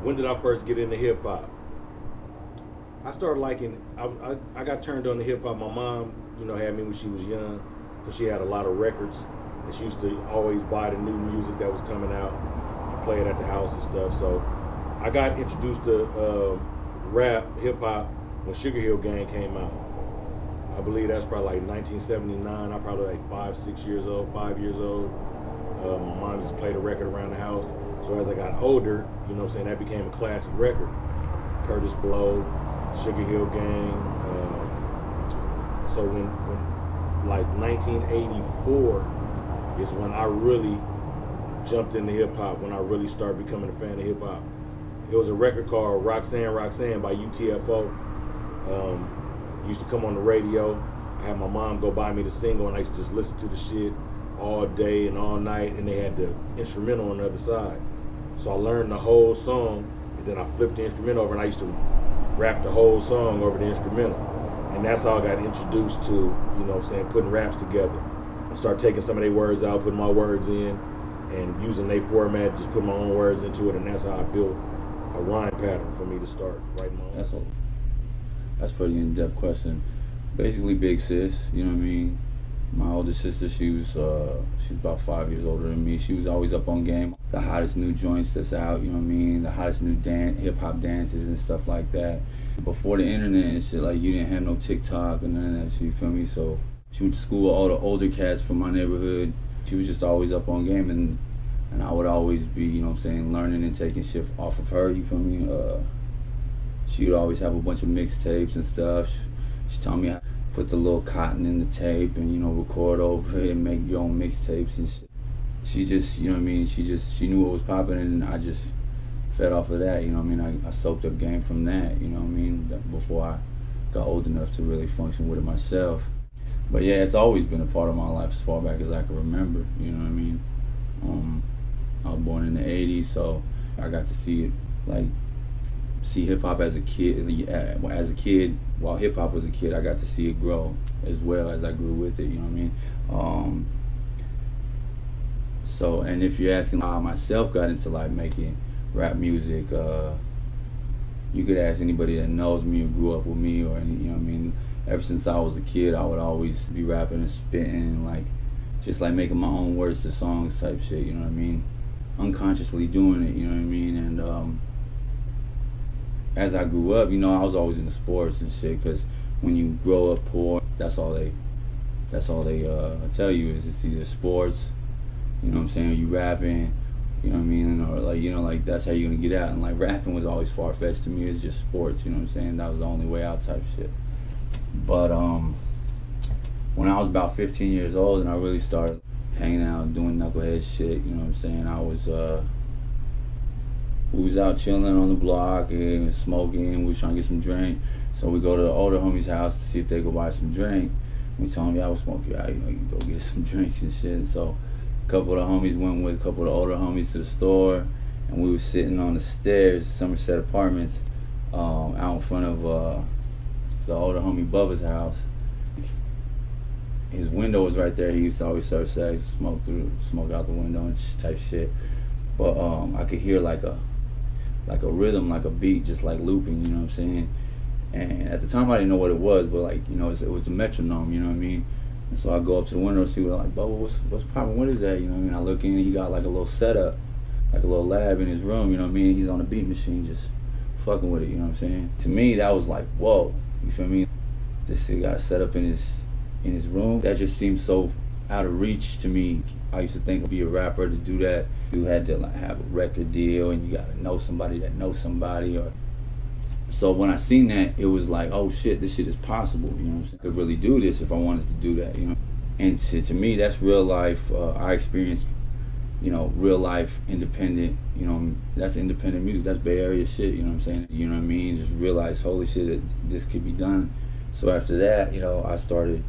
When did I first get into hip hop? I started liking. I got turned on to hip hop. My mom, had me when she was young, because she had a lot of records, and she used to always buy the new music that was coming out and play it at the house and stuff. So I got introduced to rap, hip hop when Sugar Hill Gang came out. I believe that's probably like 1979. I probably like 5 years old. My mom used to play the record around the house. So as I got older, that became a classic record. Curtis Blow, Sugar Hill Gang. So when like 1984 is when I really jumped into hip hop, when I really started becoming a fan of hip hop. It was a record called Roxanne Roxanne by UTFO. Used to come on the radio. I had my mom go buy me the single, and I used to just listen to the shit all day and all night, and they had the instrumental on the other side. So I learned the whole song, and then I flipped the instrumental over, and I used to rap the whole song over the instrumental. And that's how I got introduced to, putting raps together. I started taking some of their words out, putting my words in, and using their format, just put my own words into it, and that's how I built a rhyme pattern for me to start writing my own. That's a pretty in-depth question. Basically, big sis, you know what I mean? My older sister, she's about 5 years older than me. She was always up on game. The hottest new joints that's out, you know what I mean? The hottest new hip-hop dances and stuff like that. Before the internet and shit, like, you didn't have no TikTok and none of that shit, you feel me? So she went to school with all the older cats from my neighborhood. She was just always up on game, and I would always be, learning and taking shit off of her, you feel me? She would always have a bunch of mixtapes and stuff. She taught me how to put the little cotton in the tape and, record over it and make your own mixtapes and shit. She just, she knew what was popping, and I just fed off of that, I soaked up game from that, before I got old enough to really function with it myself. But yeah, it's always been a part of my life as far back as I can remember, I was born in the 80s, so I got to see it, see hip-hop as a kid. While hip-hop was a kid, I got to see it grow as well as I grew with it, So, and if you're asking how I myself got into making rap music, you could ask anybody that knows me or grew up with me or any, ever since I was a kid, I would always be rapping and spitting, just making my own words to songs type shit, unconsciously doing it, and as I grew up, I was always into sports and shit, because when you grow up poor, that's all they tell you is it's either sports, you rapping, or that's how you're gonna get out, and rapping was always far-fetched to me. It's just sports, that was the only way out type shit. But when I was about 15 years old and I really started hanging out, doing knucklehead shit, we was out chilling on the block and smoking, and we was trying to get some drink. So we go to the older homie's house to see if they could buy some drink. We told him, yeah, I will smoke you out, you can go get some drinks and shit. And so a couple of the homies went with a couple of the older homies to the store, and we was sitting on the stairs, Somerset Apartments, out in front of the older homie Bubba's house. His window was right there. He used to always serve sex, smoke out the window and type shit. But I could hear like a rhythm, like a beat, just looping, And at the time I didn't know what it was, but it was a metronome, And so I go up to the window and see Bubba, what's poppin'? What is that? I look in, and he got a little setup, a little lab in his room, He's on a beat machine, just fucking with it, To me, that was whoa, you feel me? This shit got set up in his room. That just seemed so out of reach to me. I used to think to be a rapper, to do that, you had to have a record deal, and you gotta know somebody that knows somebody. So when I seen that, it was oh shit, this shit is possible. I could really do this if I wanted to do that. And to me, that's real life. I experienced, real life independent. That's independent music. That's Bay Area shit. Just realized, holy shit, that this could be done. So after that, I started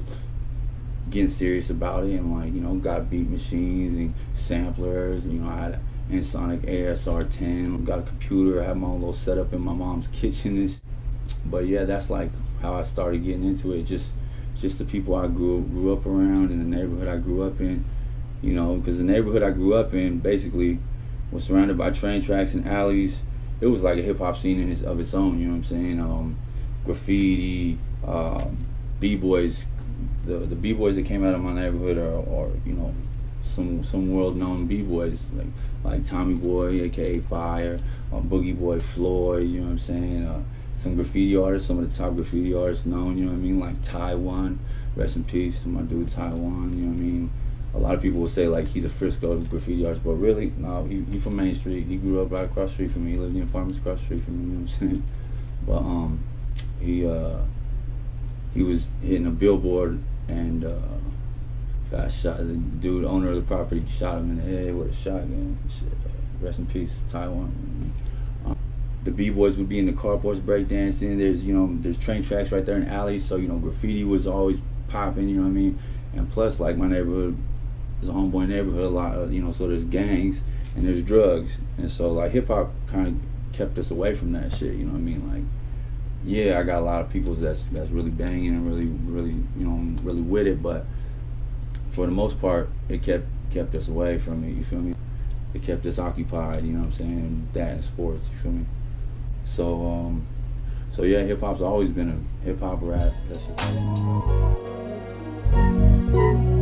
getting serious about it, and got beat machines and samplers. I had an Ensoniq ASR10, got a computer, I had my own little setup in my mom's kitchen. But yeah, that's how I started getting into it. Just the people I grew up around, and the neighborhood I grew up in. Because the neighborhood I grew up in basically was surrounded by train tracks and alleys, it was like a hip hop scene of its own. You know what I'm saying? Graffiti, b-boys, the b-boys that came out of my neighborhood are you know, some world known b-boys like Tommy Boy, aka Fire, Boogie Boy Floyd. You know what I'm saying? Some graffiti artists, some of the top graffiti artists known. You know what I mean? Like Taiwan, rest in peace to my dude Taiwan. You know what I mean? A lot of people will say like he's a Frisco graffiti artist, but really, no, he from Main Street. He grew up right across the street from me. He lived in apartments across the street from me. You know what I'm saying? But he was hitting a billboard and got shot. The dude, owner of the property, shot him in the head with a shotgun. Shit. Rest in peace, Taiwan. The b-boys would be in the carports breakdancing. There's train tracks right there in alleys, so graffiti was always popping. You know what I mean? And plus, like, my neighborhood is a homeboy neighborhood. A lot of, so there's gangs and there's drugs, and so like hip hop kind of kept us away from that shit. You know what I mean? Like, yeah, I got a lot of people that's really banging and really with it, but for the most part, it kept us away from it. You feel me? It kept us occupied. You know what I'm saying? That and sports. You feel me? So yeah, hip hop's always been a hip hop rap. That's just